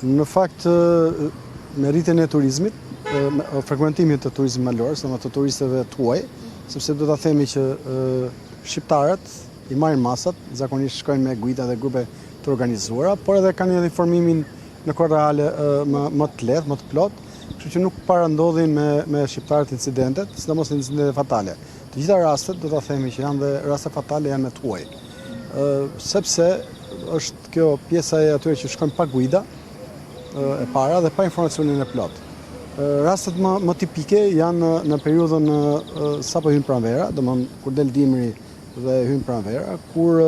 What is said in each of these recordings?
Në fakt, me rritjen e turizmit, frekuentimit të turizmit malor, të turistëve tuaj, sepse do ta themi që shqiptarët i marrin masat, zakonisht shkojnë me guida dhe grupe të organizuara, por edhe kanë edhe informimin në kohë reale më të lehtë, më të plotë, kështu që nuk parandodhin me shqiptarët incidentet, sidomos incidentet fatale. Të gjitha rastet, do ta themi që janë dhe raste fatale janë me tuaj. Sepse është kjo pjesa e atyre që shkojnë pa guida e para dhe pa informacionin e plot. Rastet më tipike janë në periudhën sapo hyn pranvera, domthonë kur del dimri dhe hyn pranvera, kur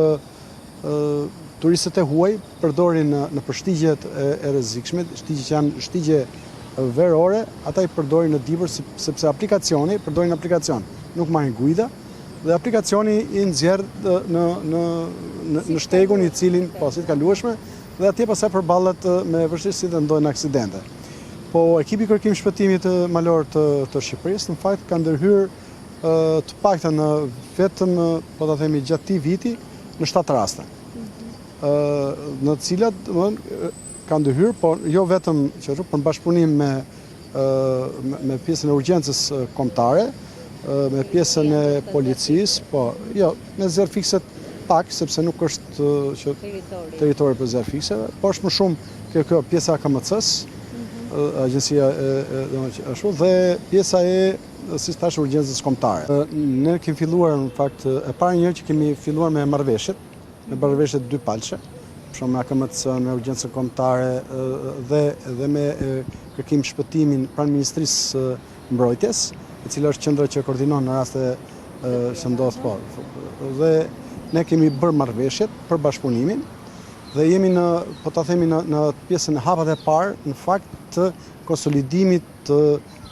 turistët e huaj përdorin në përshtigjet e rrezikshme, shtigje që janë shtigje verore, ata i përdorin në dimër sepse përdorin aplikacion, nuk marrin guida dhe aplikacioni i nxjerr në shtegun i cilin si të kalueshme dhe atje pastaj përballet me vështirësi dhe ndodhin aksidente. Po ekipi kërkim shpëtimit malor të Shqipërisë në fakt ka ndërhyrë të paktën vetëm po ta themi gjatë këtij viti në 7 raste. Në të cilat ka ndërhyrë, por jo vetëm që por në bashkëpunim me pjesën e urgjencës kombëtare, me pjesën e policisë, po jo, me zero fikset pak, sepse nuk është që territori për zero fikseve, por është më shumë kjo pjesa e KMC-s, agjencia ashtu, dhe pjesa e si thash urgjencës kombëtare. Ne kemi filluar në fakt e para njëherë që kemi filluar me marrëveshjet, dy palçe, për shembull me AKMC, me urgjencën kombëtare dhe me kërkim shpëtimin pranë Ministrisë Mbrojtjes, e cila është qendra që koordinon në raste që ndodh po. Dhe ne kemi bërë marrëveshjet për bashkëpunimin dhe jemi po ta themi në pjesën e hapat e parë në fakt të konsolidimit të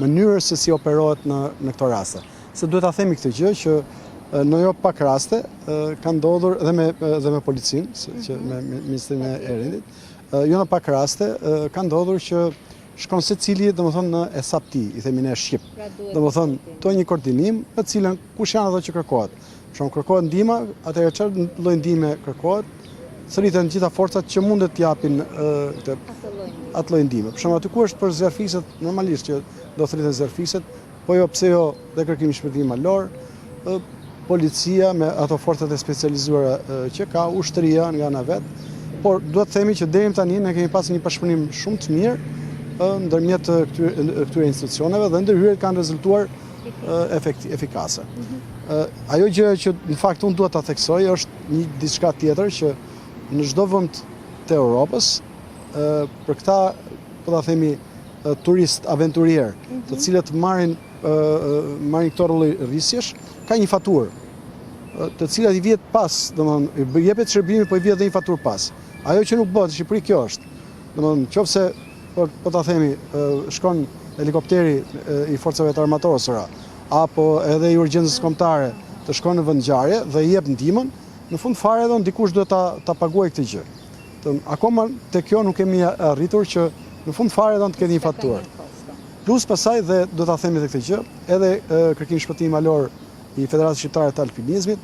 mënyrës se si operohet në këto raste. Se duhet ta themi këtë gjë që në jo pak raste ka ndodhur edhe me policinë, me Ministrinë e Rendit, jo në pak raste ka ndodhur që shkon secili domethënë në sapti, i themi ne shqip. Domethënë to një koordinim në cilën kush janë ato që kërkohet. Për shembull kërkohet ndihmë, atëherë çfarë lloj ndihme kërkohet? Sëriten gjitha forcat që mundet të japin atë lloj ndihme. Për shembull aty ku është për zerfikset, normalisht që do thëriten zerfikset, po jo pse jo dhe kërkimi shpëtimi malor, policia me ato forcat e specializuara që ka, ushtria nga ana vet, por duhet të themi që deri tani ne kemi pasur një bashkëpunim shumë të mirë ndërmjet këtyre institucioneve dhe ndërhyrjet kanë rezultuar efikase. Ajo gjë që në fakt unë duhet ta theksoj është një diçka tjetër që në çdo vend të Europës për këta po ta themi turist aventurier, të cilët marrin këto lloj rrisjesh, ka një faturë, të cilat i vjet pas, domthonë i jepet shërbimi, po i vjet edhe një faturë pas. Ajo që nuk bëhet në Shqipëri kjo është. Domthonë nëse po ta themi shkon helikopteri i forcave të armatosura apo edhe i urgjencës kombëtare të shkon në vend ngjarje dhe i jep ndihmën, në fund fare edhe dikush duhet ta paguajë këtë gjë. Akoma te kjo nuk kemi arritur që në fund fare edhe të ketë një faturë. Plus pasaj dhe do ta themi edhe këtë gjë, edhe kërkimi shpëtimi malor i Federatës Shqiptare të Alpinizmit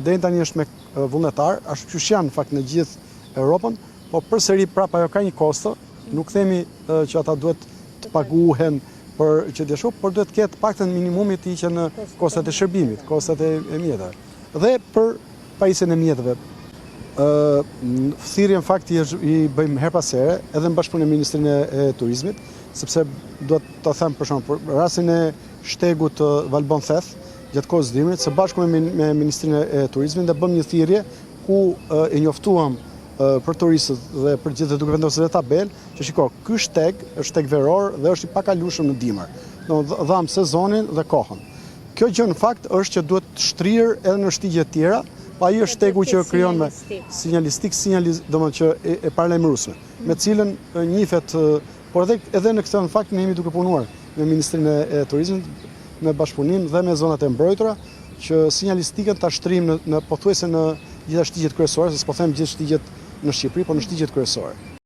deri tani është me vullnetar, ashtu që janë në fakt në gjithë Europën, po përsëri prapa ajo ka një kosto. Nuk themi që ata duhet të paguhen për që të por duhet të ketë paktën minimumi të hiqen në kostat e shërbimit, kostat e mjeteve. Dhe për pajisjen e mjeteve. Thirrjen fakti i bëjmë her pas here edhe në bashkëpunim me Ministrinë e Turizmit, sepse duhet ta them për shembull për rastin e shtegut Valbon Theth, gjatë kohës dimrit, së bashku me Ministrinë e Turizmit dhe bëm një thirrje ku e njoftuam për turistët dhe për gjithë duke vendosur në tabel që shiko, ky shteg është shteg veror dhe është i pakalueshëm në dimër. Dham sezonin dhe kohën. Kjo gjë në fakt është që duhet të shtrirë edhe në shtigje të tjera, pa ai është shtegu që krijon me sinjalistik, domethënë që e paralajmërueshme, me cilën njihet, por edhe në këtë në fakt ne jemi duke punuar me Ministrinë e Turizmit me bashkëpunim dhe me zonat e mbrojtura që sinjalistikën ta shtrim në pothuajse në gjitha shtigjet kryesore, se s'po them gjithë shtigjet në Shqipëri, por në shtigjet kryesore.